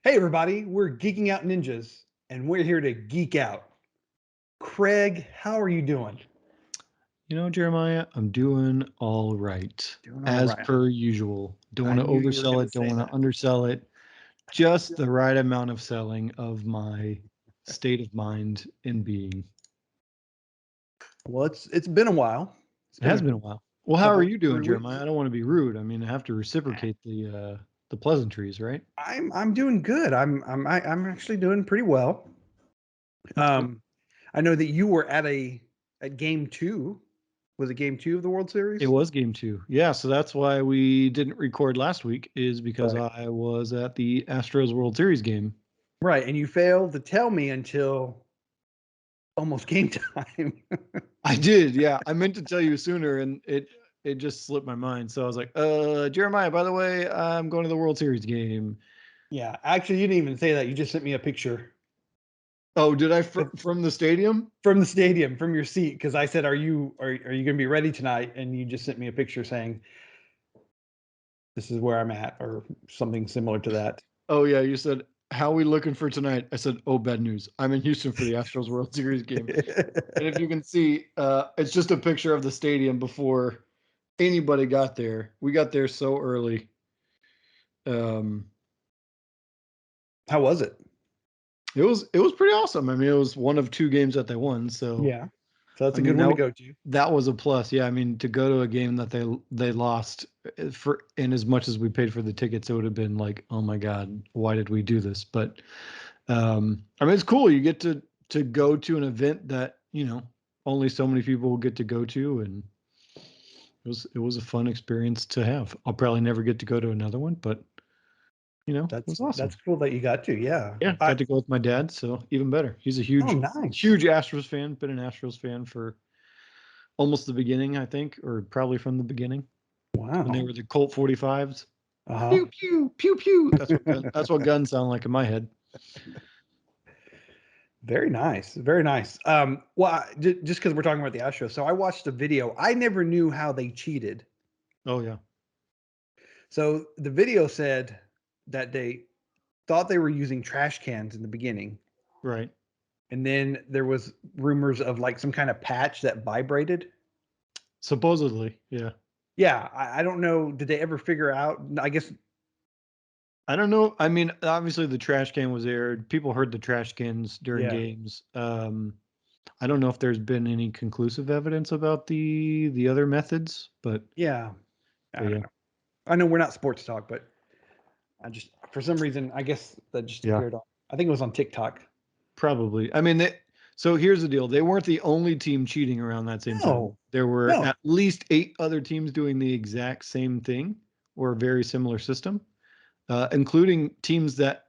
Hey, everybody, we're Geeking Out Ninjas, and we're here to geek out. Craig, how are you doing? Jeremiah, I'm doing all right. Doing all As right. per usual. Don't I want to knew you were oversell going to it, don't say want that. to undersell it. Just the right amount of selling of my state of mind and being. Well, it's been a while. It's It been has a been a while. Well, how are couple, you doing, 3 weeks. Jeremiah? I don't want to be rude. I mean, I have to reciprocate the pleasantries, right? I'm doing good. I'm actually doing pretty well. That's good. Um, I know that you were at game two. Was it game two of the World It Series? was game two. Yeah, so that's why we didn't record last week, is because Right. I was at the Astros World Series game. Right, and you failed to tell me until almost game time. I did, yeah. I meant to tell you sooner, and it just slipped my mind. So I was like, Jeremiah, by the way, I'm going to the World Series game. Yeah, actually, you didn't even say that. You just sent me a picture Oh, did I from the stadium? from the stadium, from your seat, because I said, are you going to be ready tonight?" And you just sent me a picture saying, "This is where I'm at," or something similar to that. Oh yeah, you said, how are we looking for tonight? I said, oh, bad news. I'm in Houston for the Astros World Series game. And if you can see, it's just a picture of the stadium before anybody got there. We got there so early. Um, How was it? it was pretty awesome. I mean, it was one of two games that they won, so Yeah, so that's I a mean good one to go to. that was a plus. Yeah, I mean to go to a game that they lost for, and as much as we paid for the tickets, it would have been like, oh my god, why did we do this? But I mean it's cool. You get to go to an event that only so many people will get to go to, and it was a fun experience to have. I'll probably never get to go to another one, but it That's was awesome. that's cool that you got to. Yeah, Yeah, got to go with my dad, so even better. He's a oh, huge, nice. huge Astros fan. Been an Astros fan for almost the beginning, I think, or probably from the beginning when they Wow. were the Colt 45s. Uh-huh. Pew pew pew pew. That's what guns sound like in my head. Very nice. Very nice. Well, just because we're talking about the Astros, so I watched a video. I never knew how they cheated. Oh yeah, So the video said that they thought they were using trash cans in the beginning, right. and then there was rumors of like some kind of patch that vibrated. Supposedly, yeah. Yeah, I don't know. Did they ever figure out? I guess I don't know. I mean, obviously the trash can was aired. People heard the trash cans during yeah, games. I don't know if there's been any conclusive evidence about the other methods, but yeah. but I don't yeah, know. I know we're not sports talk, but I just for some reason I guess that just yeah. appeared on. I think it was on TikTok. Probably. I mean, so here's the deal. They weren't the only team cheating around that same time. No, There were no. at least 8 other teams doing the exact same thing or a very similar system, including teams that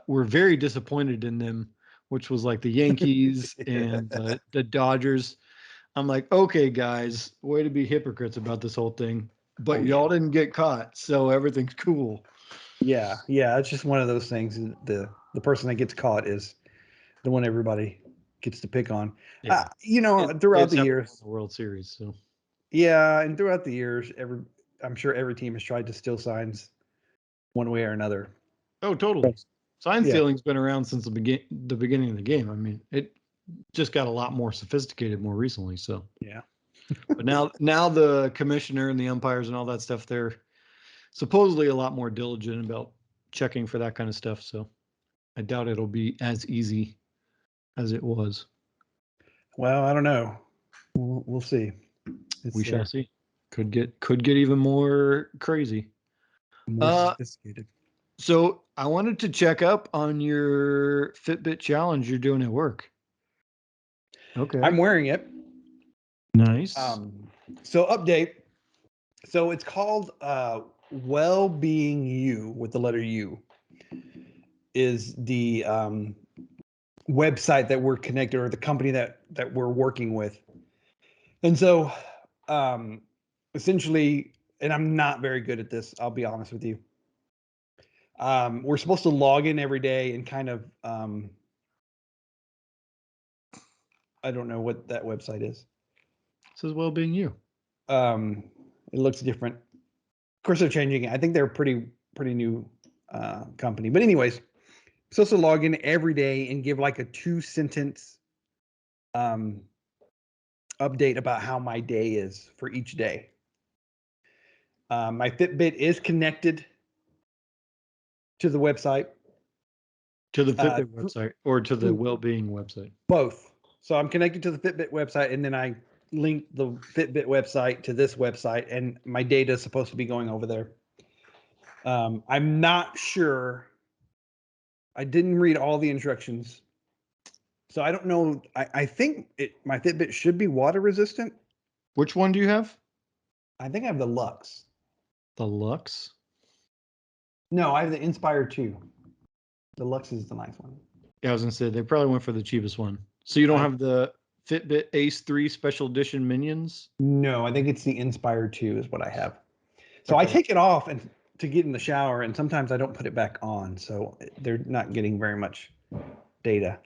were very disappointed in them, which was like the Yankees and the Dodgers. I'm like, okay, guys, way to be hypocrites about this whole thing. But Oh yeah. y'all didn't get caught, so everything's cool. Yeah, yeah, it's just one of those things. The person that gets caught is the one everybody gets to pick on. Yeah. Throughout It's the how we won years, the World Series. So, yeah, and throughout the years, I'm sure every team has tried to steal signs one way or another. oh, totally. Sign Yeah, stealing's been around since the beginning of the game. I mean, it just got a lot more sophisticated more recently. So, yeah. but now the commissioner and the umpires and all that stuff, they're supposedly a lot more diligent about checking for that kind of stuff. So, I doubt it'll be as easy as it was. Well, I don't know. We'll see. We It's shall see. Could get even more crazy. more Uh, sophisticated. so I wanted to check up on your Fitbit challenge you're doing at work. I'm Okay. wearing it. Nice. Um, so update. So it's called Well-Being You with the letter U is the website that we're connected or the company that we're working with. And so um essentially, and I'm not very good at this, I'll be honest with you. We're supposed to log in every day and kind of I don't know what that website is. This is well being you. Um it looks different. Of course they're changing it. I think they're a pretty new company. But anyways, supposed to log in every day and give like a 2-sentence update about how my day is for each day. My Fitbit is connected to the website. To the Fitbit website or to the well-being website? Both. So I'm connected to the Fitbit website, and then I link the Fitbit website to this website, and my data is supposed to be going over there. I'm not sure. I didn't read all the instructions, so I don't know. I think my Fitbit should be water resistant. Which one do you have? I think I have the Lux. The Lux? No, I have the Inspire 2. The Lux is the nice one. Yeah, I was gonna say they probably went for the cheapest one. So you don't have the Fitbit Ace 3 Special Edition Minions? No, I think it's the Inspire 2 is what I have. So Okay. I take it off and to get in the shower, and sometimes I don't put it back on, so they're not getting very much data.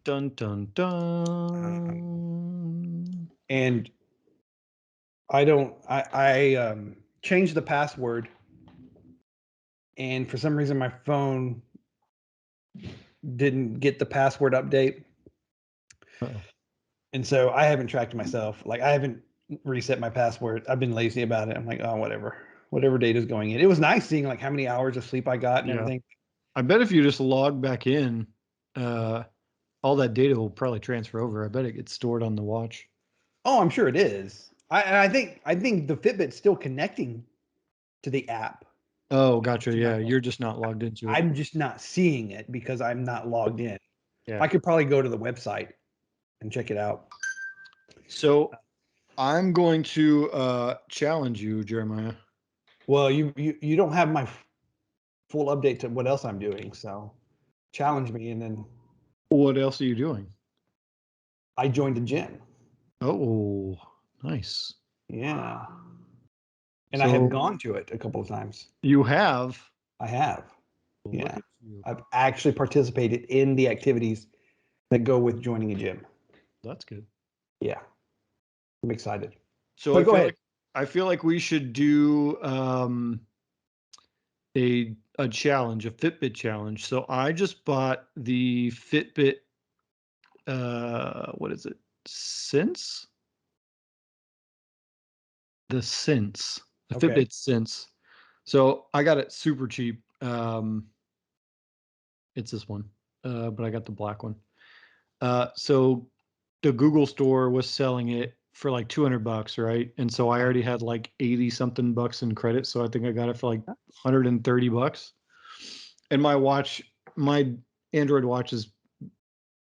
Dun dun dun. And I changed the password, and for some reason my phone didn't get the password update. Uh-oh. And so I haven't tracked myself. Like I haven't reset my password. I've been lazy about it. I'm like, oh, whatever data's going in. It was nice seeing like how many hours of sleep I got and everything. I bet if you just log back in, all that data will probably transfer over. I bet it gets stored on the watch. Oh, I'm sure it is. I think the Fitbit's still connecting to the app. Oh, gotcha. Yeah, you're just not logged into it. I'm just not seeing it because I'm not logged in. Yeah. I could probably go to the website and check it out. So I'm going to challenge you, Jeremiah. Well, you don't have my full update to what else I'm doing, so challenge me, and then What else are you doing? I joined a gym. Oh, nice. Yeah. And I have gone to it a couple of times. You have? I have. Look Yeah. at you. I've actually participated in the activities that go with joining a gym. That's good. Yeah. I'm excited. So But go ahead. I feel like we should do a challenge, a Fitbit challenge. So I just bought the Fitbit what is it? Sense? The Sense. The Okay. Fitbit Sense. So I got it super cheap. It's this one. But I got the black one. So the Google store was selling it for like $200, right? And so I already had like 80 something bucks in credit. So I think I got it for like $130. And my Android watch is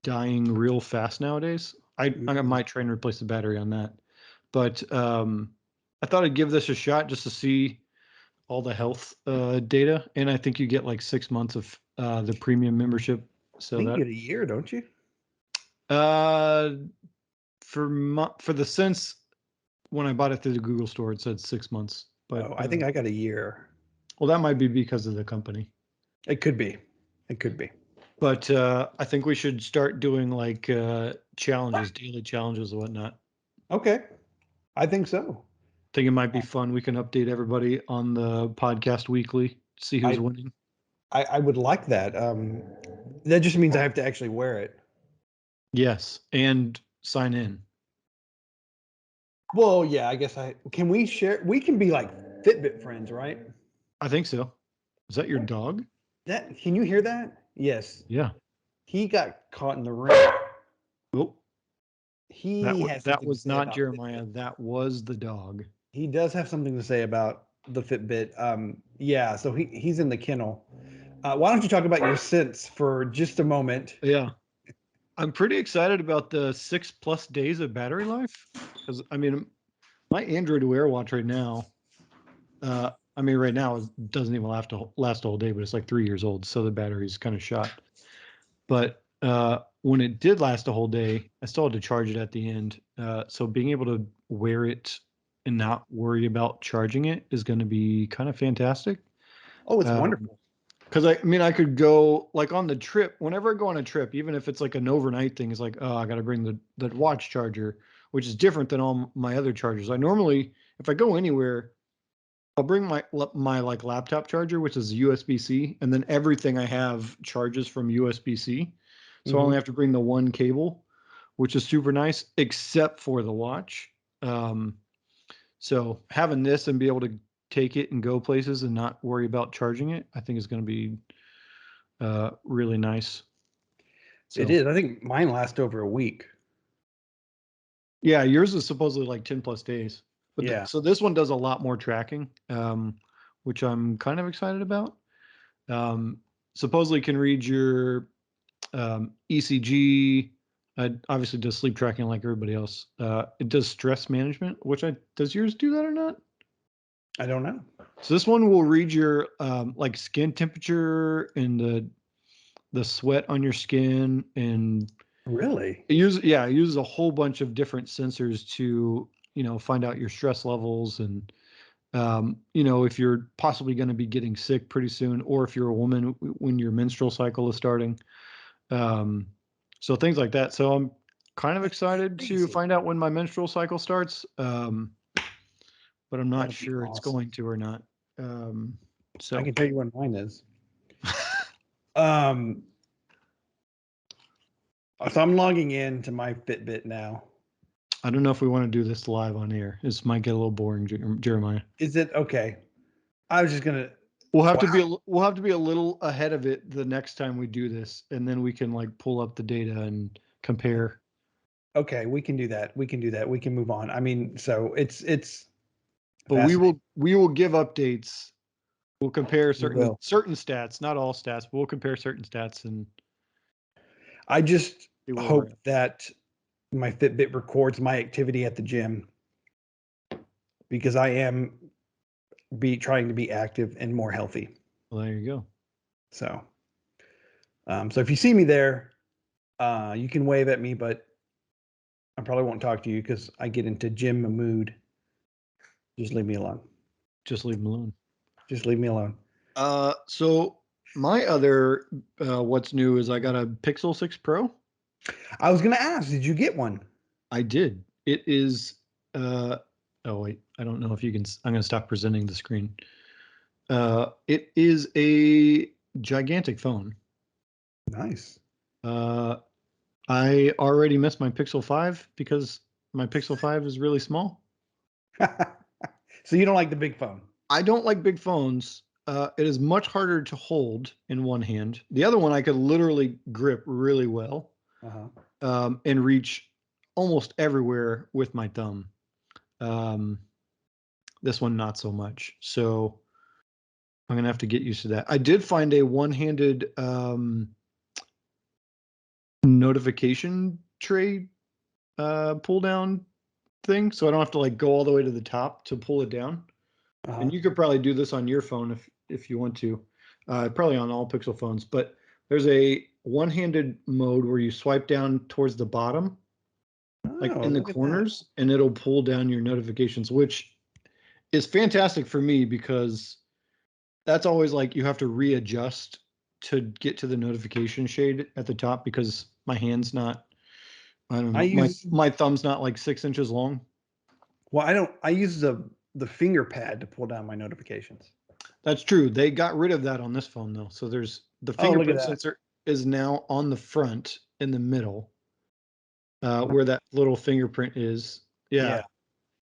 dying real fast nowadays. I might try and replace the battery on that. But I thought I'd give this a shot just to see all the health data. And I think you get like 6 months of the premium membership. So I think you get a year, don't you? For the Sense, when I bought it through the Google store, it said 6 months. But I think I got a year. Well, that might be because of the company. It could be. It could be. But I think we should start doing like challenges, daily challenges and whatnot. Okay. I think so. I think it might be fun. We can update everybody on the podcast weekly, see who's winning. I would like that. That just means I have to actually wear it. Yes, and sign in. Well, yeah, I guess can we share? We can be like Fitbit friends, right? I think so. Is that your dog? Can you hear that? Yes. Yeah. He got caught in the ring. Oh. That was not Jeremiah. Fitbit. That was the dog. He does have something to say about the Fitbit. Yeah, so he's in the kennel. Why don't you talk about your Sense for just a moment? Yeah. I'm pretty excited about the 6+ days of battery life. Because, I mean, my Android Wear watch right now, right now it doesn't even last a whole day, but it's like 3 years old. So the battery's kind of shot. But when it did last a whole day, I still had to charge it at the end. So being able to wear it and not worry about charging it is going to be kind of fantastic. Oh, it's wonderful. Because I could go like on the trip, whenever I go on a trip, even if it's like an overnight thing, it's like, oh, I got to bring the watch charger, which is different than all my other chargers. I normally, if I go anywhere, I'll bring my like laptop charger, which is USB-C, and then everything I have charges from USB-C. So I only have to bring the one cable, which is super nice, except for the watch. So having this and be able to take it and go places and not worry about charging it, I think is going to be really nice. So, It is. I think mine lasts over a week. yeah, yours is supposedly like 10 plus days. But Yeah. so this one does a lot more tracking, which I'm kind of excited about. Supposedly can read your ECG. Obviously does sleep tracking like everybody else. It does stress management, which does yours do that or not? I don't know. So this one will read your like skin temperature and the sweat on your skin, and Really? it uses a whole bunch of different sensors to find out your stress levels and if you're possibly going to be getting sick pretty soon, or if you're a woman when your menstrual cycle is starting. So things like that. So I'm kind of excited to find out when my menstrual cycle starts, but I'm not That'd be sure it's awesome. going to or not. So I can tell you when mine is. Um, so I'm logging in to my Fitbit now. I don't know if we want to do this live on air. This might get a little boring, Jeremiah. Is it okay? I was just gonna. We'll have to be a little ahead of it the next time we do this, and then we can like pull up the data and compare. Okay, we can do that. We can do that. We can move on. I mean, so it's. But we will give updates. We'll compare certain stats, not all stats, but we'll compare certain stats and. I just See where we're hope at. that my Fitbit records my activity at the gym because I am trying to be active and more healthy. Well, there you go. So, so if you see me there, you can wave at me, but I probably won't talk to you because I get into gym mood. Just leave me alone. Just leave them alone. Just leave me alone. So my other what's new is I got a Pixel 6 Pro. I was gonna ask, did you get one? I did. It is oh wait, I don't know if you can I'm gonna stop presenting the screen. It is a gigantic phone. Nice. I already missed my Pixel 5 because my Pixel 5 is really small. So you don't like the big phone? I don't like big phones. It is much harder to hold in one hand. The other one I could literally grip really well and reach almost everywhere with my thumb. This one, not so much. So I'm going to have to get used to that. I did find a one-handed notification tray pull down thing. So I don't have to like go all the way to the top to pull it down. And you could probably do this on your phone if you want to, probably on all Pixel phones. But there's a one-handed mode where you swipe down towards the bottom, like in the corners, and it'll pull down your notifications, which is fantastic for me because that's always like you have to readjust to get to the notification shade at the top because my hand's not. I don't know. My thumb's not like 6 inches long. Well, I use the finger pad to pull down my notifications. That's true. They got rid of that on this phone though. So there's the fingerprint sensor is now on the front in the middle, where that little fingerprint is. Yeah.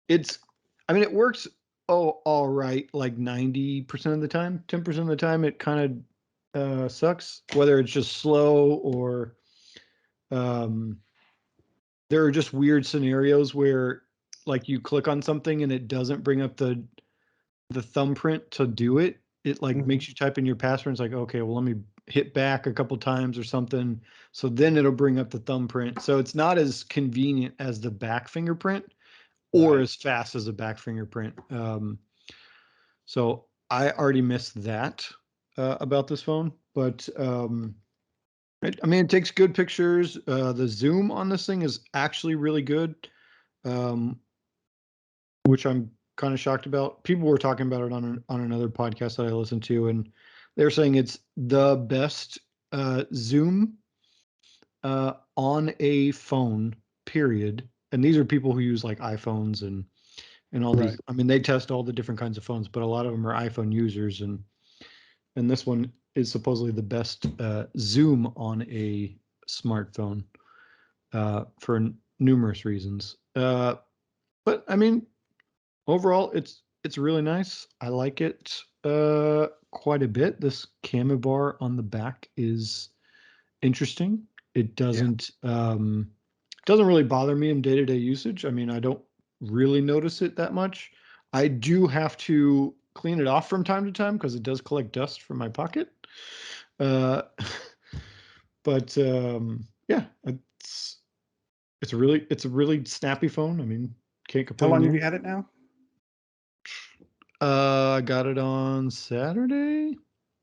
I mean, it works. Oh, all right. Like 90% of the time, 10% of the time, it kind of sucks. Whether it's just slow or there are just weird scenarios where like you click on something and it doesn't bring up the thumbprint to do it. It like makes you type in your password. It's like, okay, well, let me hit back a couple times or something. So then it'll bring up the thumbprint. So it's not as convenient as the back fingerprint or as fast as a back fingerprint. So I already missed that about this phone, but I mean, it takes good pictures. The zoom on this thing is actually really good, which I'm kind of shocked about. People were talking about it on another podcast that I listened to, and they're saying it's the best zoom on a phone, period. And these are people who use like iPhones and and all these. I mean, they test all the different kinds of phones, but a lot of them are iPhone users, and this one is supposedly the best zoom on a smartphone for numerous reasons. But I mean, overall, it's really nice. I like it quite a bit. This camera bar on the back is interesting. It doesn't really bother me in day-to-day usage. I mean, I don't really notice it that much. I do have to clean it off from time to time because it does collect dust from my pocket. But yeah, it's a really snappy phone. I mean, can't How complain long there. have you had it now? I got it on Saturday,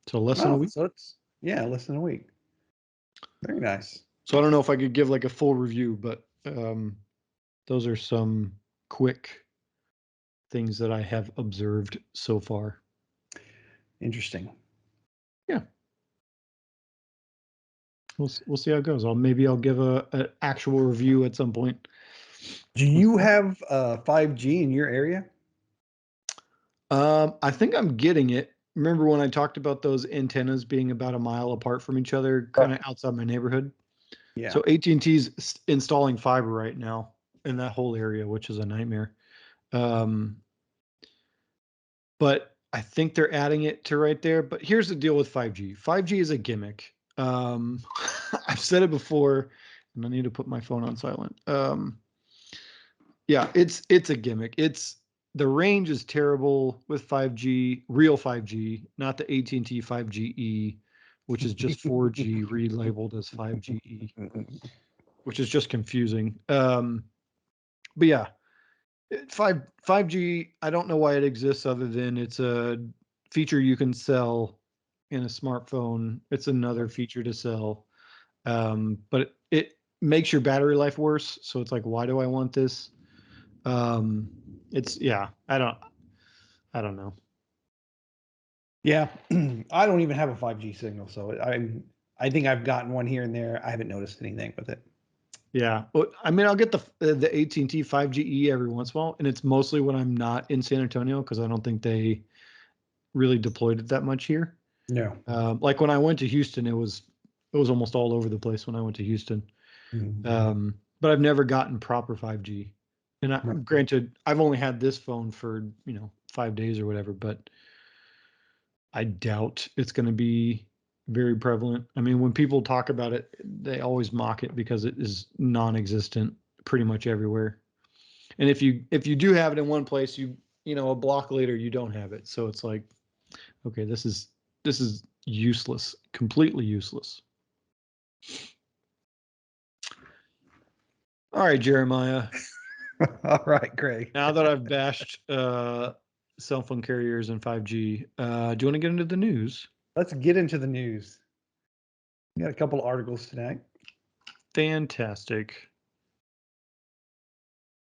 so less than a week. So it's less than a week. Very nice. So I don't know if I could give like a full review, but those are some quick things that I have observed so far. Interesting. Yeah. We'll see how it goes. Maybe I'll give an actual review at some point. Do you have 5G in your area? I think I'm getting it. Remember when I talked about those antennas being about a mile apart from each other, kind of outside my neighborhood? Yeah. So AT&T's installing fiber right now in that whole area, which is a nightmare. But I think they're adding it to right there. But here's the deal with 5G. 5G is a gimmick. I've said it before, and I need to put my phone on silent. Yeah, it's a gimmick. The range is terrible with 5G, real 5G, not the AT&T 5GE, which is just 4G relabeled as 5GE, which is just confusing. But yeah, 5G, I don't know why it exists other than it's a feature you can sell in a smartphone. It's another feature to sell. But it makes your battery life worse. So it's like, why do I want this? I don't know. Yeah, I don't even have a 5G signal, so I think I've gotten one here and there. I haven't noticed anything with it. Yeah, well, I mean, I'll get the AT&T 5GE every once in a while, and it's mostly when I'm not in San Antonio because I don't think they really deployed it that much here. No. Like when I went to Houston, it was almost all over the place when I went to Houston. But I've never gotten proper 5G. And granted, I've only had this phone for 5 days or whatever, but I doubt it's going to be very prevalent. I mean, when people talk about it, they always mock it because it is non-existent pretty much everywhere. And if you do have it in one place, a block later you don't have it. So it's like, okay, this is useless, completely useless. All right, Jeremiah. All right, Greg. Now that I've bashed cell phone carriers and 5G, do you want to get into the news? Let's get into the news. We got a couple of articles tonight. Fantastic.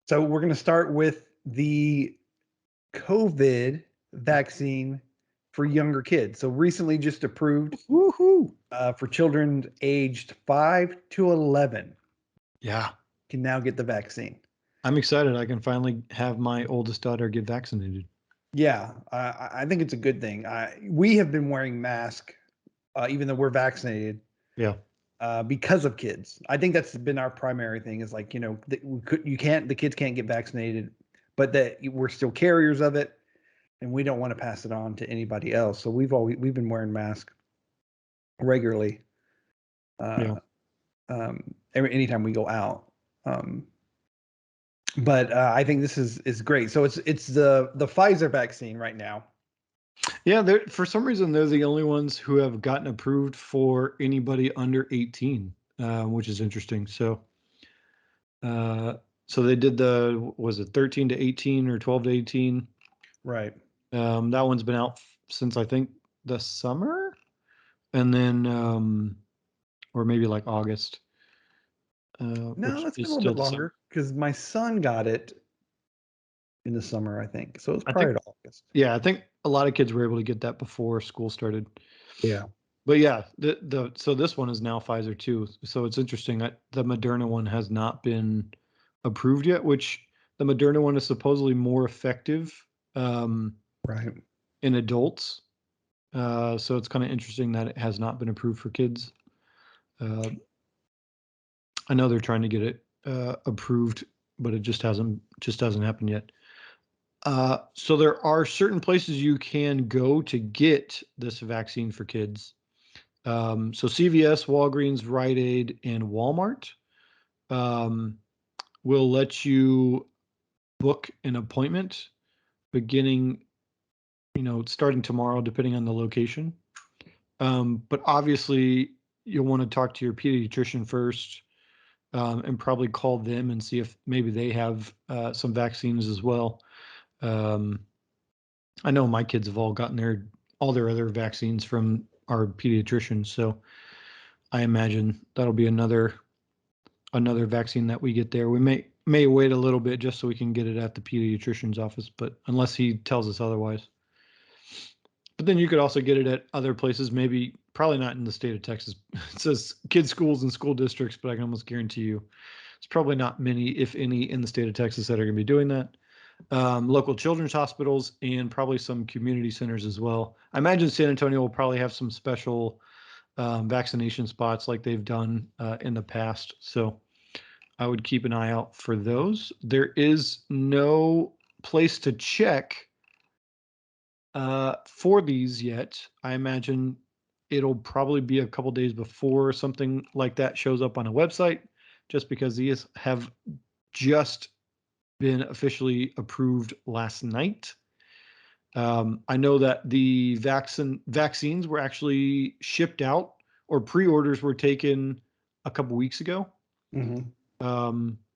So we're going to start with the COVID vaccine for younger kids. So recently just approved for children aged 5 to 11. Yeah. Can now get the vaccine. I'm excited. I can finally have my oldest daughter get vaccinated. Yeah, I think it's a good thing. We have been wearing masks, even though we're vaccinated. Yeah. Because of kids. I think that's been our primary thing is like, the kids can't get vaccinated, but that we're still carriers of it and we don't want to pass it on to anybody else. So we've been wearing masks regularly. Anytime we go out. But I think this is great. So it's the Pfizer vaccine right now. Yeah, for some reason they're the only ones who have gotten approved for anybody under 18, which is interesting. So they did was it 13 to 18 or 12 to 18? Right. That one's been out since I think the summer, and then or maybe like August. No, that's been a is little still bit longer because my son got it in the summer, I think. So it was prior to August. Yeah, I think a lot of kids were able to get that before school started. Yeah. But yeah, so this one is now Pfizer too. So it's interesting that the Moderna one has not been approved yet, which The Moderna one is supposedly more effective Right. in adults. So it's kind of interesting that it has not been approved for kids. I know they're trying to get it approved, but it just hasn't happened yet. So there are certain places you can go to get this vaccine for kids. So CVS, Walgreens, Rite Aid, and Walmart will let you book an appointment beginning, starting tomorrow, depending on the location. But obviously, you'll want to talk to your pediatrician first, and probably call them and see if maybe they have some vaccines as well. I know my kids have all gotten all their other vaccines from our pediatrician, so I imagine that'll be another vaccine that we get there. We may wait a little bit just so we can get it at the pediatrician's office, but unless he tells us otherwise. But then you could also get it at other places, probably not in the state of Texas. It says kids' schools and school districts, but I can almost guarantee you it's probably not many, if any, in the state of Texas that are going to be doing that. Local children's hospitals and probably some community centers as well. I imagine San Antonio will probably have some special vaccination spots like they've done in the past. So I would keep an eye out for those. There is no place to check for these yet. I imagine it'll probably be a couple days before something like that shows up on a website, just because these have just been officially approved last night. I know that the vaccines were actually shipped out, or pre-orders were taken a couple weeks ago.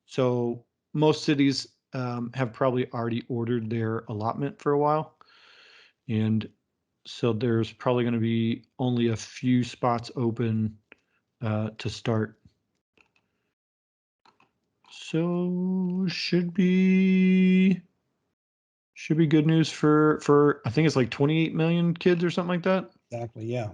So most cities have probably already ordered their allotment for a while. And so there's probably going to be only a few spots open to start. So should be good news for I think it's like 28 million kids or something like that. Exactly. Yeah.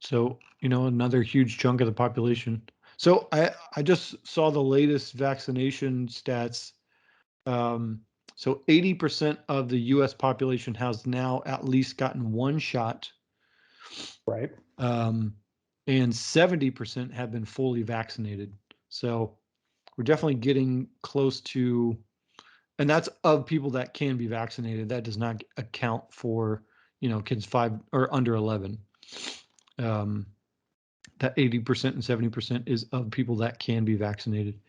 So another huge chunk of the population. So I just saw the latest vaccination stats. So 80% of the U.S. population has now at least gotten one shot. Right. And 70% have been fully vaccinated. So we're definitely getting close to, and that's of people that can be vaccinated. That does not account for, kids 5 or under 11. That 80% and 70% is of people that can be vaccinated.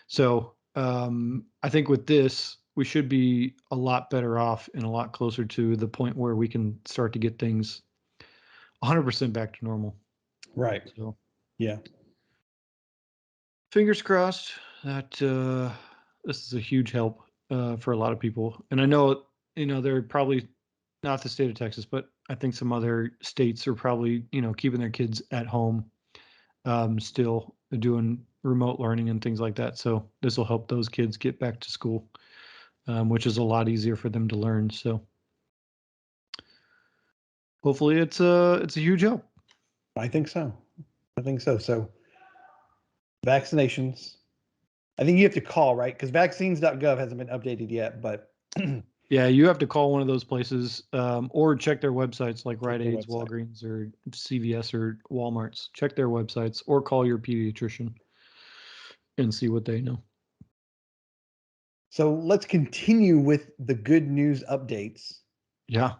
So I think with this, we should be a lot better off and a lot closer to the point where we can start to get things 100% back to normal. Right. So yeah. Fingers crossed that this is a huge help for a lot of people. And I know, they're probably not the state of Texas, but I think some other states are probably, keeping their kids at home, still doing remote learning and things like that. So this will help those kids get back to school, which is a lot easier for them to learn. So hopefully it's a huge help. I think so. So vaccinations. I think you have to call, right? Because vaccines.gov hasn't been updated yet, but yeah, you have to call one of those places, or check their websites like Rite Aid's, Walgreens, or CVS or Walmart's. Check their websites or call your pediatrician and see what they know. So let's continue with the good news updates. Yeah.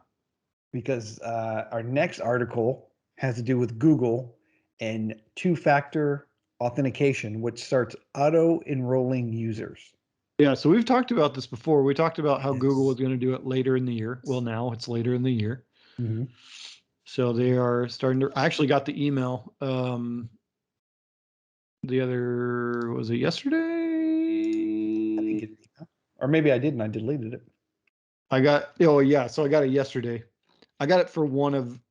Because our next article has to do with Google and two-factor authentication, which starts auto-enrolling users. Yeah, so we've talked about this before. We talked about how Google was going to do it later in the year. Well, now it's later in the year. Mm-hmm. So they are starting to. I actually got the email. Was it yesterday? I think or maybe I didn't. I deleted it. I got. Oh yeah, so I got it yesterday. I got it for one of.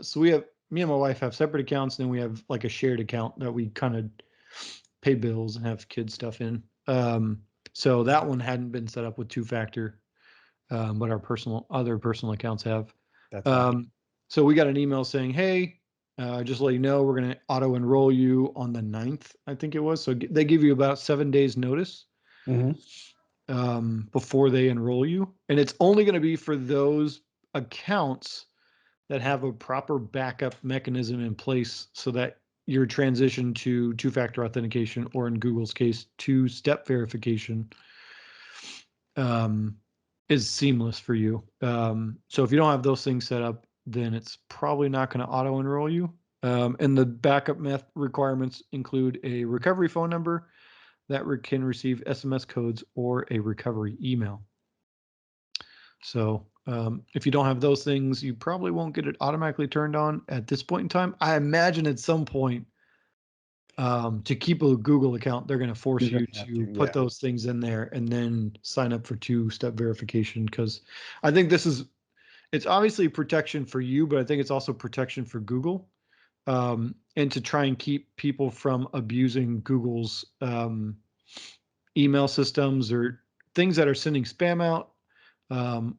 So me and my wife have separate accounts, and then we have like a shared account that we kind of pay bills and have kid stuff in. So that one hadn't been set up with two-factor, but our other personal accounts have. That's fine. So we got an email saying, hey, just let you know, we're going to auto-enroll you on the 9th, I think it was. So they give you about 7 days notice. before they enroll you. And it's only going to be for those accounts that have a proper backup mechanism in place so that your transition to two-factor authentication, or in Google's case, two-step verification, is seamless for you. So if you don't have those things set up, then it's probably not going to auto-enroll you. And the backup requirements include a recovery phone number that can receive SMS codes or a recovery email. So if you don't have those things, you probably won't get it automatically turned on at this point in time. I imagine at some point, to keep a Google account, they're going to force you to put those things in there and then sign up for two-step verification, because I think it's obviously protection for you, but I think it's also protection for Google, and to try and keep people from abusing Google's email systems or things that are sending spam out,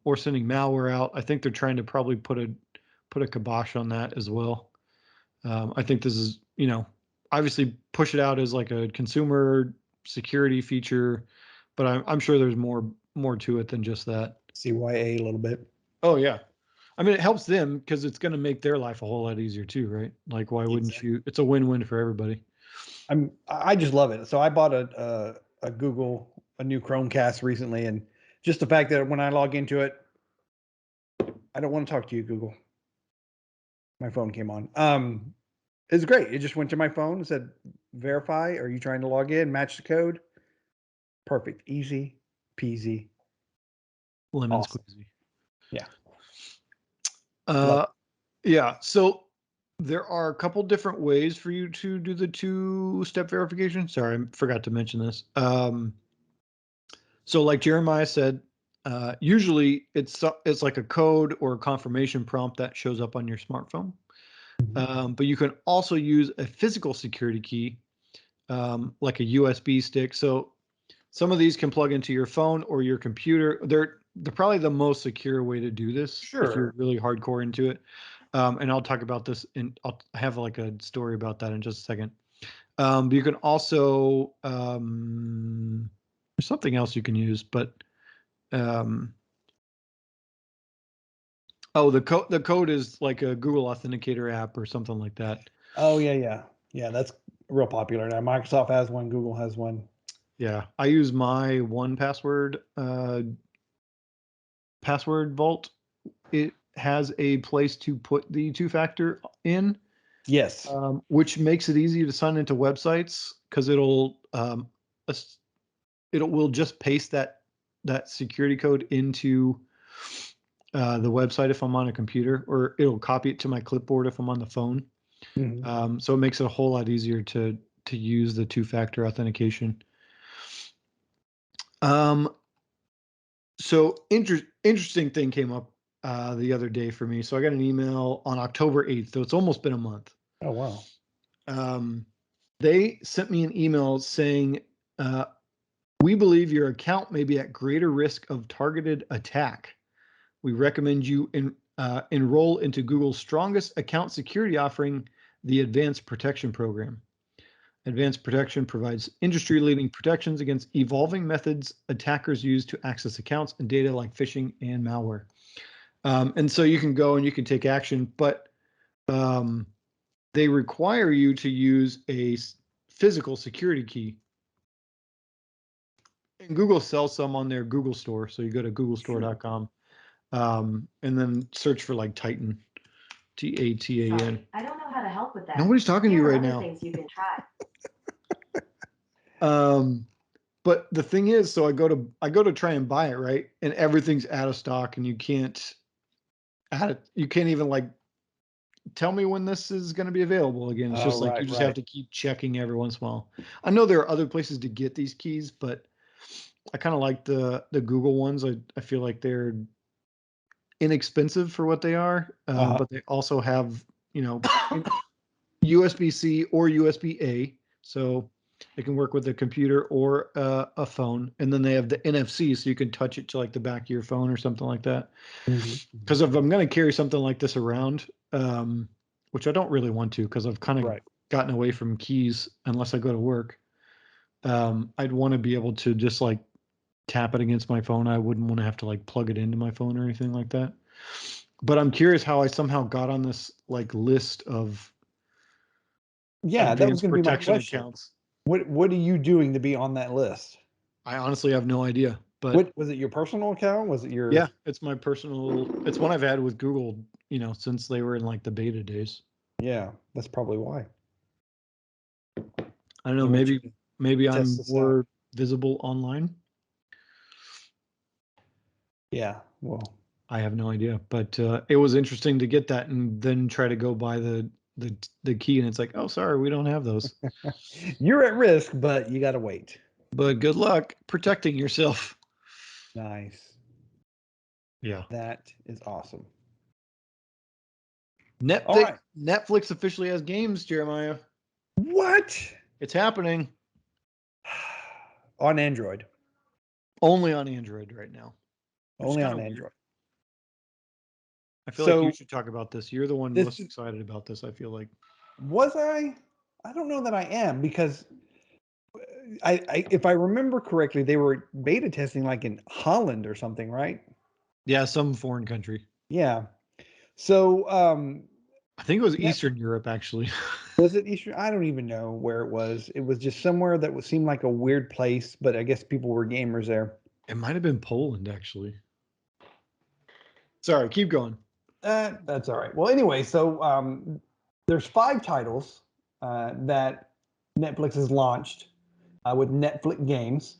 or sending malware out. I think they're trying to probably put a kibosh on that as well. I think this is, obviously push it out as like a consumer security feature, but I'm sure there's more to it than just that. CYA a little bit. Oh yeah. I mean, it helps them because it's going to make their life a whole lot easier too, right? Like, why wouldn't you? It's a win-win for everybody. I just love it. So I bought a new Chromecast recently, and just the fact that when I log into it, I don't want to talk to you, Google. My phone came on. It's great. It just went to my phone and said, verify. Are you trying to log in? Match the code. Perfect. Easy peasy. Lemon Awesome. squeezy. Yeah. Yeah. So there are a couple different ways for you to do the two-step verification. Sorry, I forgot to mention this. So like Jeremiah said, usually it's like a code or a confirmation prompt that shows up on your smartphone. But you can also use a physical security key, like a USB stick. So some of these can plug into your phone or your computer. They're probably the most secure way to do this if you're really hardcore into it. And I'll talk about this, and I'll have like a story about that in just a second. But you can also, there's something else you can use, but the code is like a Google Authenticator app or something like that. Oh yeah. That's real popular now. Microsoft has one. Google has one. Yeah, I use my 1Password password vault. It has a place to put the two-factor in. Yes. Which makes it easy to sign into websites, because it will just paste that security code into the website if I'm on a computer, or it'll copy it to my clipboard if I'm on the phone. So it makes it a whole lot easier to use the two-factor authentication. So interesting thing came up the other day for me. So I got an email on October 8th, so it's almost been a month. Oh wow. They sent me an email saying, we believe your account may be at greater risk of targeted attack. We recommend you enroll into Google's strongest account security offering, the Advanced Protection Program. Advanced Protection provides industry-leading protections against evolving methods attackers use to access accounts and data like phishing and malware. And so you can go and you can take action, but they require you to use a physical security key. And Google sells some on their Google store. So you go to googlestore.com and then search for like Titan, TATAN. Sorry, I don't know how to help with that. Nobody's talking to you right now. Things you can try. But the thing is, so I go to try and buy it, right? And everything's out of stock, and you can't add it. You can't even like tell me when this is going to be available again. It's just like you just have to keep checking every once in a while. I know there are other places to get these keys, but I kind of like the Google ones. I feel like they're inexpensive for what they are, but they also have, USB-C or USB-A, so it can work with a computer or a phone. And then they have the NFC, so you can touch it to like the back of your phone or something like that. Because if I'm going to carry something like this around, which I don't really want to, because I've kind of gotten away from keys unless I go to work. I'd want to be able to just like tap it against my phone. I wouldn't want to have to like plug it into my phone or anything like that. But I'm curious how I somehow got on this like list of Yeah, that was advanced going to be my protection question. accounts. What are you doing to be on that list? I honestly have no idea. But What was it? Your personal account? Was it your? yeah, it's my personal. It's one I've had with Google, since they were in like the beta days. Yeah, that's probably why. I don't know. Maybe I'm more visible online. Yeah, well, I have no idea, but it was interesting to get that and then try to go buy the key, and it's like, oh, sorry, we don't have those. you're at risk, but you got to wait. But good luck protecting yourself. Nice. Yeah. That is awesome. Netflix officially has games, Jeremiah. What? It's happening. On Android. Only on Android right now. Only on Android. I feel like you should talk about this. You're the one most excited about this, I feel like. Was I? I don't know that I am, because if I remember correctly, they were beta testing like in Holland or something, right? Yeah, some foreign country. Yeah. So I think it was Eastern Europe, actually. Was it Eastern? I don't even know where it was. It was just somewhere that seemed like a weird place, but I guess people were gamers there. It might have been Poland, actually. Sorry, keep going. That's all right. Well, anyway, so there's 5 titles that Netflix has launched with Netflix Games,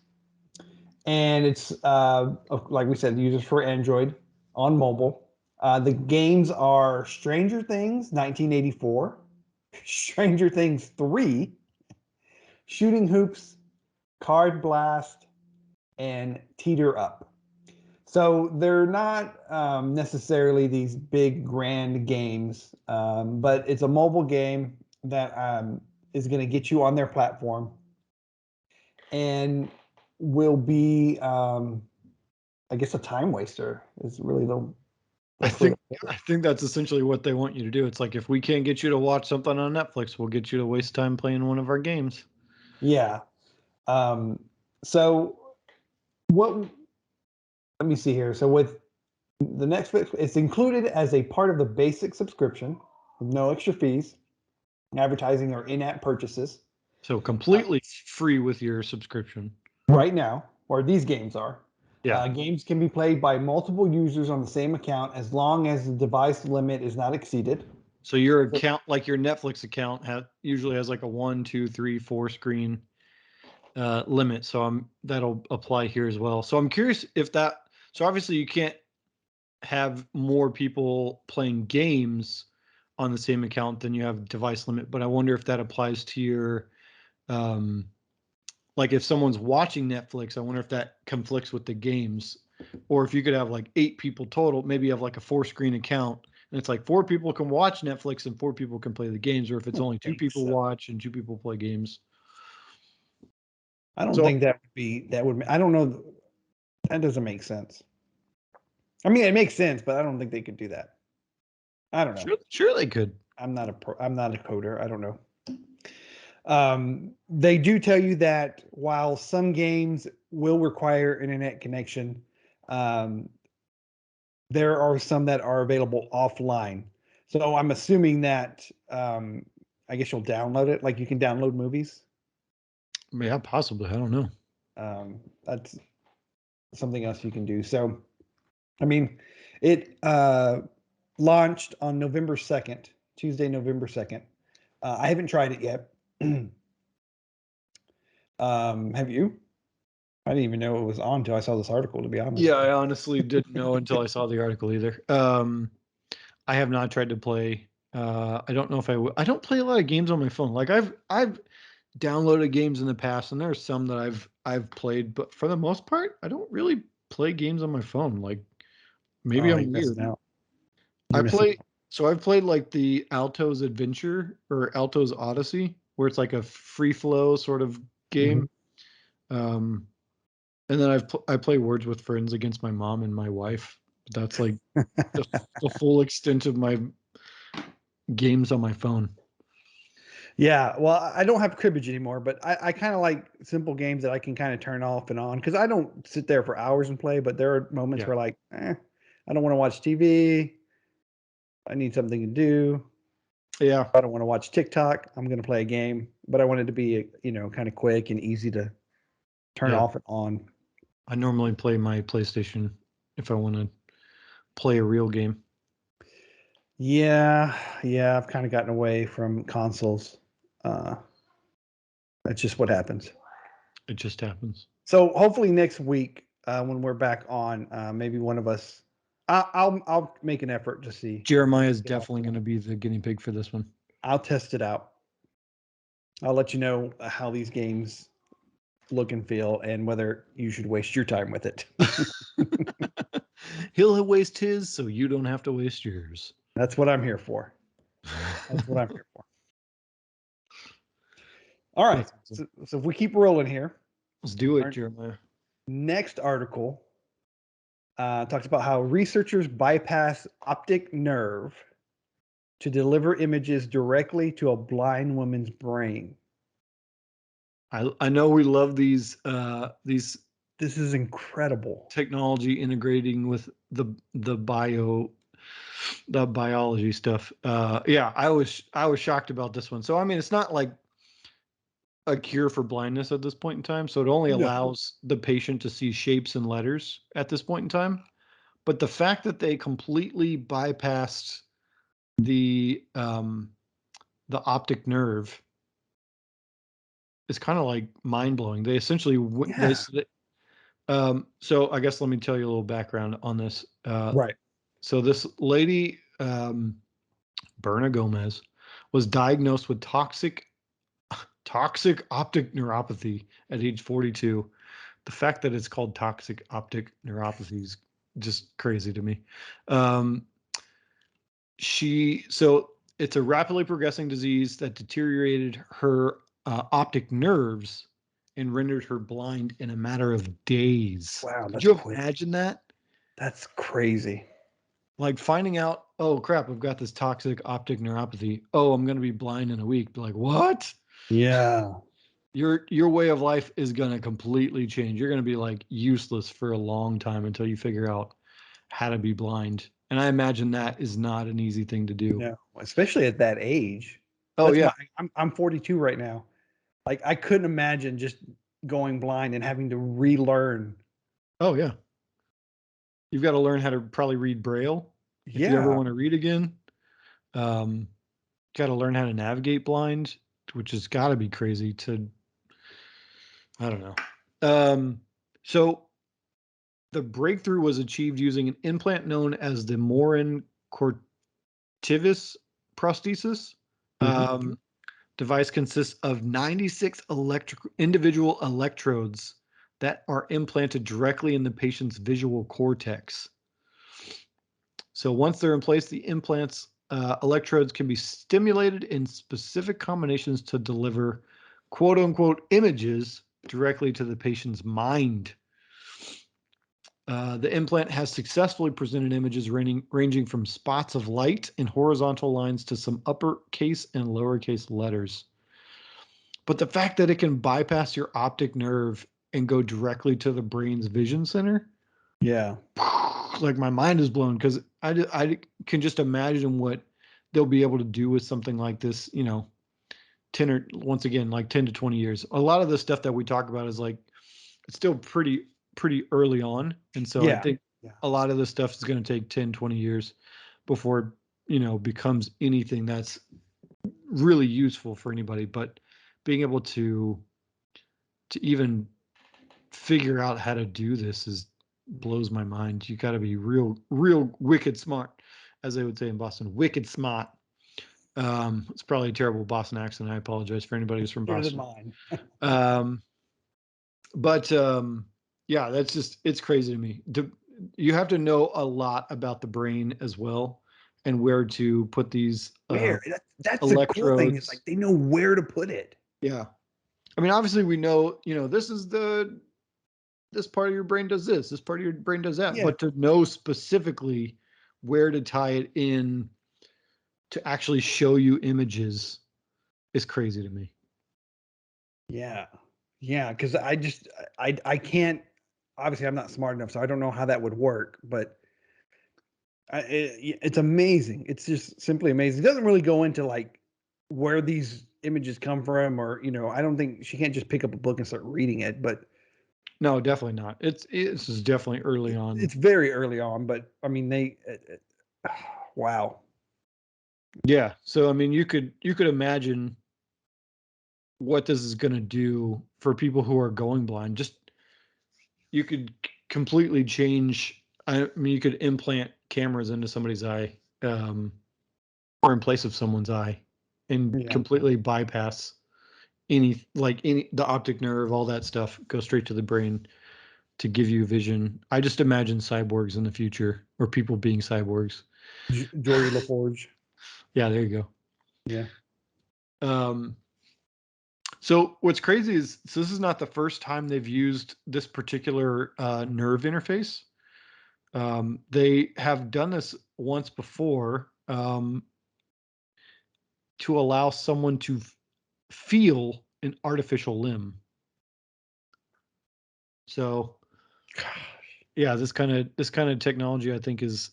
and it's like we said, users for Android on mobile. The games are Stranger Things 1984, Stranger Things 3, Shooting Hoops, Card Blast, and Teeter Up. So they're not necessarily these big grand games, but it's a mobile game that is going to get you on their platform and will be, I guess, a time waster is really the. I think that's essentially what they want you to do. It's like, if we can't get you to watch something on Netflix, we'll get you to waste time playing one of our games. Yeah. So what? Let me see here. So with the Netflix, it's included as a part of the basic subscription with no extra fees, advertising, or in-app purchases. So completely free with your subscription. Right now, or these games are. Yeah. Games can be played by multiple users on the same account as long as the device limit is not exceeded. So your account, like your Netflix account, usually has like a 1, 2, 3, 4 screen limit. So that'll apply here as well. So I'm curious if that. So obviously you can't have more people playing games on the same account than you have device limit. But I wonder if that applies to your, like if someone's watching Netflix, I wonder if that conflicts with the games, or if you could have like 8 people total, maybe you have like a 4-screen account. And it's like 4 people can watch Netflix and 4 people can play the games, or if it's only 2 people watch and 2 people play games. I don't think that would, I don't know. That doesn't make sense. I mean, it makes sense, but I don't think they could do that. I don't know. Sure they could. I'm not a coder. I don't know. They do tell you that while some games will require internet connection, there are some that are available offline. So I'm assuming that I guess you'll download it, like you can download movies. Yeah, possibly. I don't know. That's something else you can do. So, I mean, it launched on November 2nd, Tuesday, November 2nd. I haven't tried it yet. Have you? I didn't even know it was on until I saw this article, to be honest. Yeah, I honestly didn't know until I saw the article either. I have not tried to play. I don't know if I would. I don't play a lot of games on my phone. Like I've downloaded games in the past, and there are some that I've played, but for the most part, I don't really play games on my phone. Like maybe I'm weird. I've played like the Alto's Adventure or Alto's Odyssey, where it's like a free flow sort of game. Mm-hmm. And then I play Words with Friends against my mom and my wife. That's like the full extent of my games on my phone. Yeah, well, I don't have cribbage anymore, but I kind of like simple games that I can kind of turn off and on because I don't sit there for hours and play. But there are moments Yeah. where like, I don't want to watch TV. I need something to do. Yeah. I don't want to watch TikTok. I'm going to play a game, but I want it to be, kind of quick and easy to turn Yeah. off and on. I normally play my PlayStation if I want to play a real game. Yeah, I've kind of gotten away from consoles. That's just what happens. It just happens. So hopefully next week, when we're back on, maybe one of us, I'll make an effort to see. Jeremiah is definitely going to be the guinea pig for this one. I'll test it out. I'll let you know how these games look and feel, and whether you should waste your time with it. He'll waste his, so you don't have to waste yours. That's what I'm here for. That's what I'm here for. All right. Awesome. So if we keep rolling here, Let's do it, Jeremiah. next article talks about how researchers bypass optic nerve to deliver images directly to a blind woman's brain. I know we love these This is incredible. technology integrating with the biology stuff. Yeah, I was shocked about this one. So I mean, it's not like a cure for blindness at this point in time. So it only allows the patient to see shapes and letters at this point in time. But the fact that they completely bypassed the optic nerve is kind of like mind blowing. They essentially so I guess let me tell you a little background on this. Right. So this lady, Berna Gomez, was diagnosed with toxic optic neuropathy at age 42. The fact that it's called toxic optic neuropathy is just crazy to me. So it's a rapidly progressing disease that deteriorated her optic nerves and rendered her blind in a matter of days. Wow, Could you imagine that? That's crazy. Like finding out, oh crap, I've got this toxic optic neuropathy. Oh, I'm going to be blind in a week. Be like, what? Yeah. Your way of life is going to completely change. You're going to be like useless for a long time until you figure out how to be blind. And I imagine that is not an easy thing to do. No, especially at that age. Oh yeah. I'm 42 right now. Like I couldn't imagine just going blind and having to relearn. Oh yeah. You've got to learn how to probably read Braille if you ever want to read again. Got to learn how to navigate blind, which has got to be crazy to, I don't know. So the breakthrough was achieved using an implant known as the Morin cortivus prosthesis. Device consists of 96 individual electrodes that are implanted directly in the patient's visual cortex. So once they're in place, the implants electrodes can be stimulated in specific combinations to deliver quote unquote images directly to the patient's mind. The implant has successfully presented images ranging from spots of light and horizontal lines to some uppercase and lowercase letters. But the fact that it can bypass your optic nerve and go directly to the brain's vision center, Yeah. like my mind is blown because I can just imagine what they'll be able to do with something like this, 10 or once again, like 10 to 20 years. A lot of the stuff that we talk about is like, it's still pretty early on. And so I think a lot of this stuff is going to take 10, 20 years before, becomes anything that's really useful for anybody. But being able to even figure out how to do this blows my mind. You got to be real wicked smart, as they would say in Boston, wicked smart. It's probably a terrible Boston accent. I apologize for anybody who's from Boston. But yeah, it's crazy to me. You have to know a lot about the brain as well and where to put these that's electrodes. the cool thing. It's like they know where to put it. Yeah. I mean, obviously we know, this part of your brain does this part of your brain does that, but to know specifically where to tie it in to actually show you images is crazy to me. Yeah. Yeah. Cause I can't, obviously I'm not smart enough, so I don't know how that would work, but it's amazing. It's just simply amazing. It doesn't really go into like where these images come from, or, I don't think she can't just pick up a book and start reading it, but No, definitely not. This is definitely early on. it's very early on, but I mean, wow. Yeah. So I mean, you could imagine what this is going to do for people who are going blind. Just you could completely change. I mean, you could implant cameras into somebody's eye, or in place of someone's eye, and Yeah. completely bypass any the optic nerve, all that stuff, go straight to the brain to give you vision. I just imagine cyborgs in the future, or people being cyborgs. Geordi LaForge. Yeah, there you go. Yeah. So what's crazy is, so this is not the first time they've used this particular nerve interface. They have done this once before, to allow someone to feel an artificial limb. So, yeah, this kind of technology, I think, is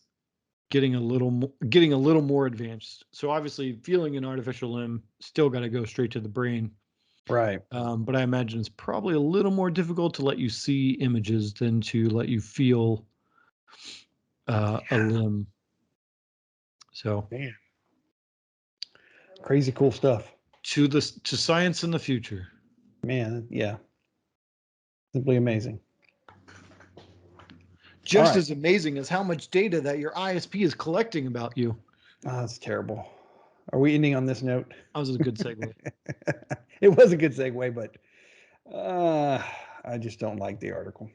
getting a little more advanced. So obviously, feeling an artificial limb still got to go straight to the brain. Right. But I imagine it's probably a little more difficult to let you see images than to let you feel a limb. So, Man. Crazy cool stuff. to science in the future. Man, yeah. Simply amazing. Just right. as amazing as how much data that your ISP is collecting about you. Oh, that's terrible. Are we ending on this note? That was a good segue. It was a good segue, but I just don't like the article.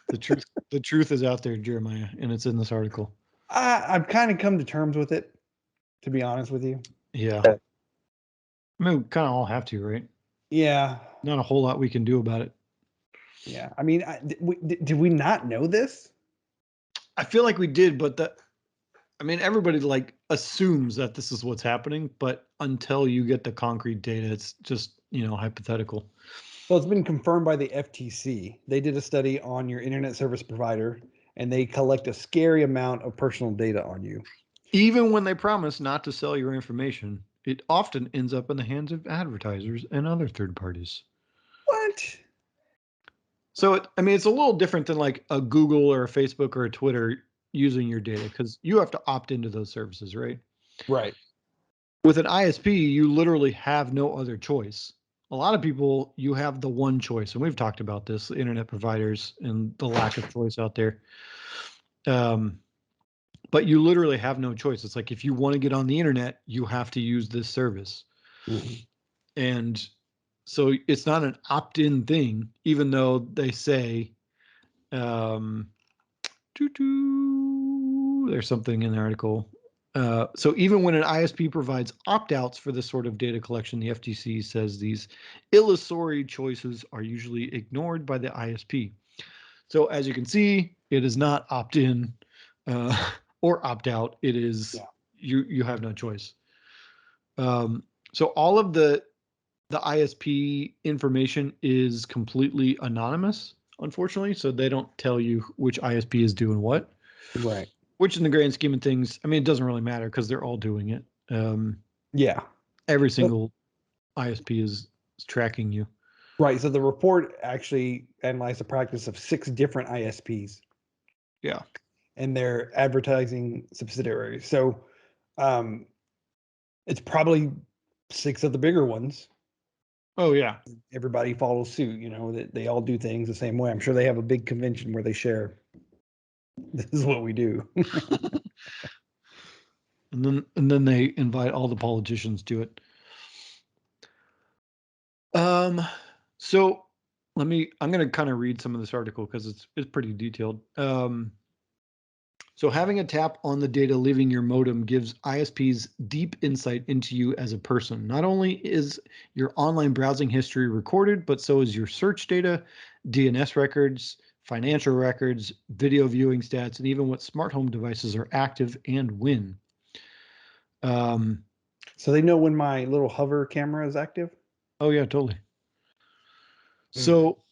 The truth is out there, Jeremiah, and it's in this article. I've kind of come to terms with it, to be honest with you. Yeah. I mean, we kind of all have to, right? Yeah. Not a whole lot we can do about it. Yeah. I mean, did we not know this? I feel like we did, but I mean, everybody like assumes that this is what's happening, but until you get the concrete data, it's just, hypothetical. Well, it's been confirmed by the FTC. They did a study on your internet service provider, and they collect a scary amount of personal data on you. Even when they promise not to sell your information, it often ends up in the hands of advertisers and other third parties. What? So, it's a little different than like a Google or a Facebook or a Twitter using your data, because you have to opt into those services, right? Right. With an ISP, you literally have no other choice. A lot of people, you have the one choice, and we've talked about this, internet providers and the lack of choice out there. But you literally have no choice. It's like, if you want to get on the internet, you have to use this service. Mm-hmm. And so it's not an opt-in thing, even though they say, there's something in the article. So even when an ISP provides opt-outs for this sort of data collection, the FTC says these illusory choices are usually ignored by the ISP. So as you can see, it is not opt-in or opt-out. It is you have no choice. So all of the ISP information is completely anonymous, unfortunately. So they don't tell you which ISP is doing what. Right. Which, in the grand scheme of things, it doesn't really matter because they're all doing it. Yeah. Every single ISP is tracking you. Right. So the report actually analyzed the practice of 6 different ISPs. Yeah. And their advertising subsidiaries. So it's probably 6 of the bigger ones. Oh, yeah. Everybody follows suit, that they all do things the same way. I'm sure they have a big convention where they share. This is what we do. And then they invite all the politicians to it. So I'm going to kind of read some of this article because it's pretty detailed. So having a tap on the data leaving your modem gives ISPs deep insight into you as a person. Not only is your online browsing history recorded, but so is your search data, DNS records, financial records, video viewing stats, and even what smart home devices are active and when. So they know when my little hover camera is active? Oh yeah, totally. So,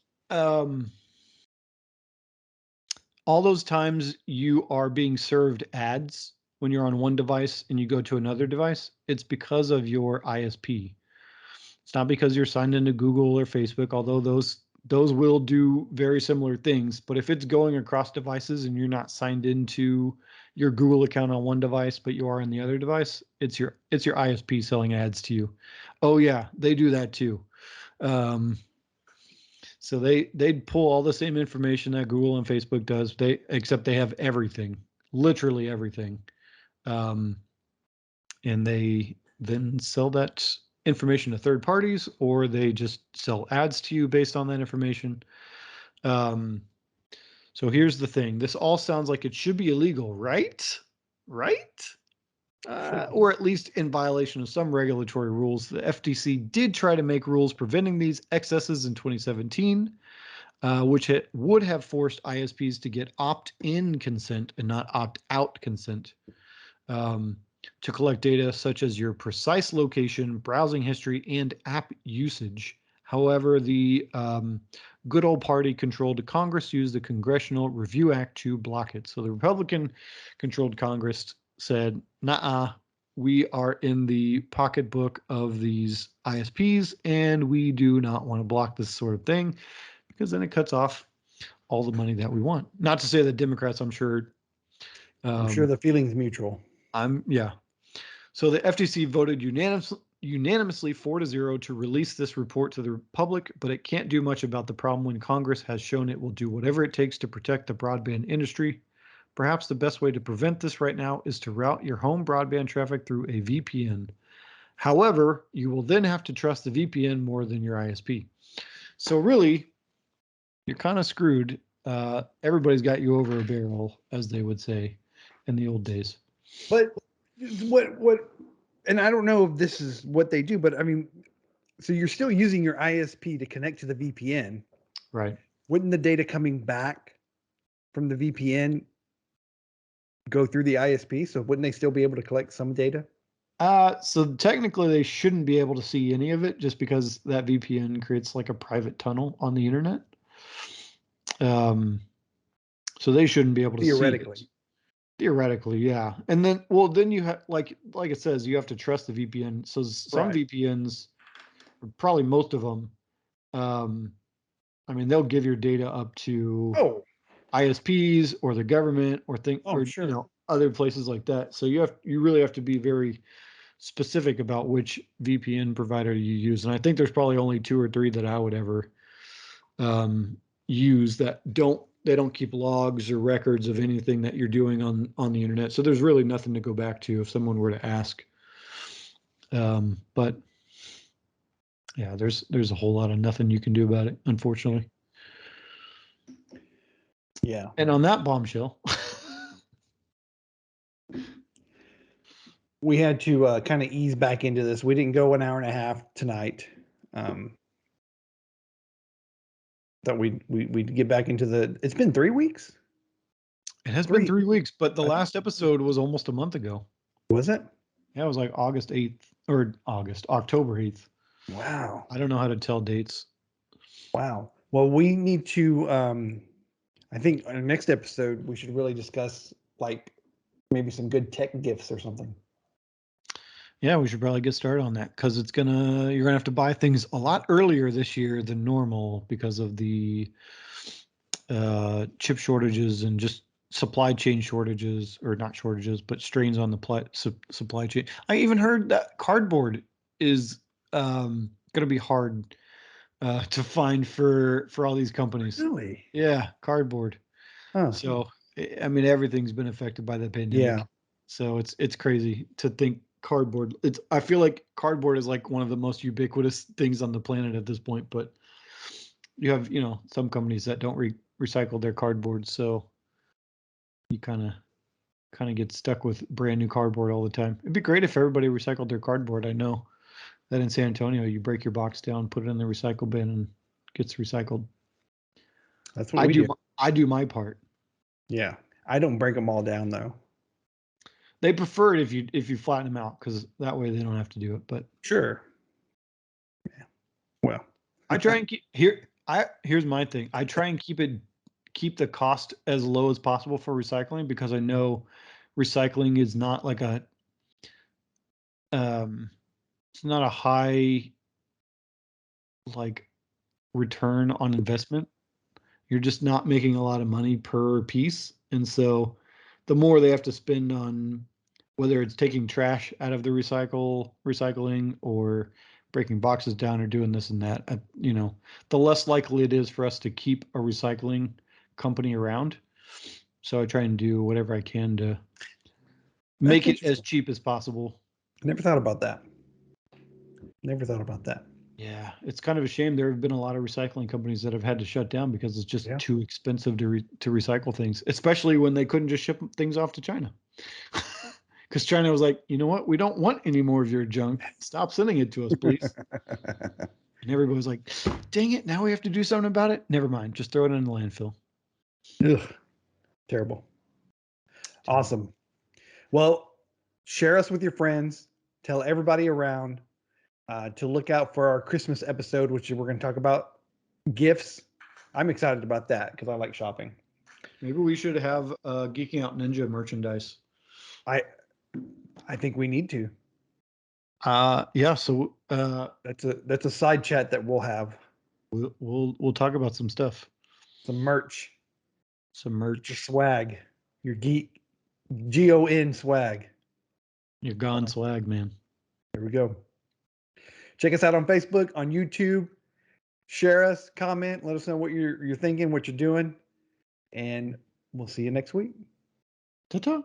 all those times you are being served ads when you're on one device and you go to another device, it's because of your ISP. It's not because you're signed into Google or Facebook, although those will do very similar things. But if it's going across devices and you're not signed into your Google account on one device, but you are on the other device, it's your ISP selling ads to you. Oh yeah, they do that too. So they'd pull all the same information that Google and Facebook does. Except they have everything, literally everything, and they then sell that information to third parties, or they just sell ads to you based on that information. So here's the thing: this all sounds like it should be illegal, right? Right? Or at least in violation of some regulatory rules. The FTC did try to make rules preventing these excesses in 2017. Which it would have forced ISPs to get opt-in consent and not opt-out consent to collect data such as your precise location, browsing history, and app usage. However, the good old party-controlled Congress used the Congressional Review Act to block it. So the Republican-controlled Congress said, "Nah, we are in the pocketbook of these ISPs, and we do not want to block this sort of thing." Because then it cuts off all the money that we want. Not to say that Democrats, I'm sure the feeling's mutual. Yeah. So the FTC voted unanimously 4-0 to release this report to the public, but it can't do much about the problem when Congress has shown it will do whatever it takes to protect the broadband industry. Perhaps the best way to prevent this right now is to route your home broadband traffic through a VPN. However, you will then have to trust the VPN more than your ISP. So really, you're kind of screwed. Everybody's got you over a barrel, as they would say in the old days. But what, and I don't know if this is what they do, but I mean, so you're still using your ISP to connect to the VPN. Right. Wouldn't the data coming back from the VPN go through the ISP? So wouldn't they still be able to collect some data? So technically they shouldn't be able to see any of it just because that VPN creates like a private tunnel on the internet. So they shouldn't be able to see it. Theoretically, yeah. And then you have like it says, you have to trust the VPN. So some VPNs, probably most of them, I mean, they'll give your data up to ISPs or the government or other places like that. So you really have to be very specific about which VPN provider you use. And I think there's probably only 2 or 3 that I would ever use that they don't keep logs or records of anything that you're doing on the internet. So there's really nothing to go back to if someone were to ask. But yeah, there's a whole lot of nothing you can do about it, unfortunately. Yeah. And on that bombshell, we had to kind of ease back into this. We didn't go an hour and a half tonight. That we'd get back into the. It's been 3 weeks. It has been 3 weeks, but the last episode was almost a month ago. Was it? Yeah, it was like October 8th. Wow. I don't know how to tell dates. Wow. Well, we need to. I think on the next episode we should really discuss like maybe some good tech gifts or something. Yeah, we should probably get started on that because you're gonna have to buy things a lot earlier this year than normal because of the chip shortages and just supply chain shortages, or not shortages, but strains on the supply chain. I even heard that cardboard is going to be hard to find for all these companies. Really? Yeah, cardboard. Huh. So I mean, everything's been affected by the pandemic. Yeah. So it's crazy to think cardboard. I feel like cardboard is like one of the most ubiquitous things on the planet at this point, but you have, some companies that don't recycle their cardboard, so you kind of get stuck with brand new cardboard all the time. It'd be great if everybody recycled their cardboard. I know that in San Antonio, you break your box down, put it in the recycle bin, and it gets recycled. That's what we do. I do my part. Yeah. I don't break them all down though. They prefer it if you flatten them out, because that way they don't have to do it. But Sure. Yeah. Well, I try and here's my thing. I try and keep the cost as low as possible for recycling, because I know recycling is not like it's not a high like return on investment. You're just not making a lot of money per piece. And so the more they have to spend on whether it's taking trash out of the recycling or breaking boxes down or doing this and that, the less likely it is for us to keep a recycling company around. So I try and do whatever I can to make it as cheap as possible. Never thought about that. Yeah, it's kind of a shame. There have been a lot of recycling companies that have had to shut down because it's just too expensive to recycle things, especially when they couldn't just ship things off to China. Because China was like, you know what? We don't want any more of your junk. Stop sending it to us, please. And everybody was like, dang it, now we have to do something about it? Never mind. Just throw it in the landfill. Ugh, terrible. Awesome. Well, share us with your friends. Tell everybody around to look out for our Christmas episode, which we're going to talk about gifts. I'm excited about that because I like shopping. Maybe we should have Geeking Out Ninja merchandise. I think we need to. Yeah. So that's a side chat that we'll have. We'll talk about some stuff. Some merch. Your swag. Your GON swag. Your gone swag, man. There we go. Check us out on Facebook, on YouTube. Share us, comment, let us know what you're thinking, what you're doing, and we'll see you next week. Ta-ta.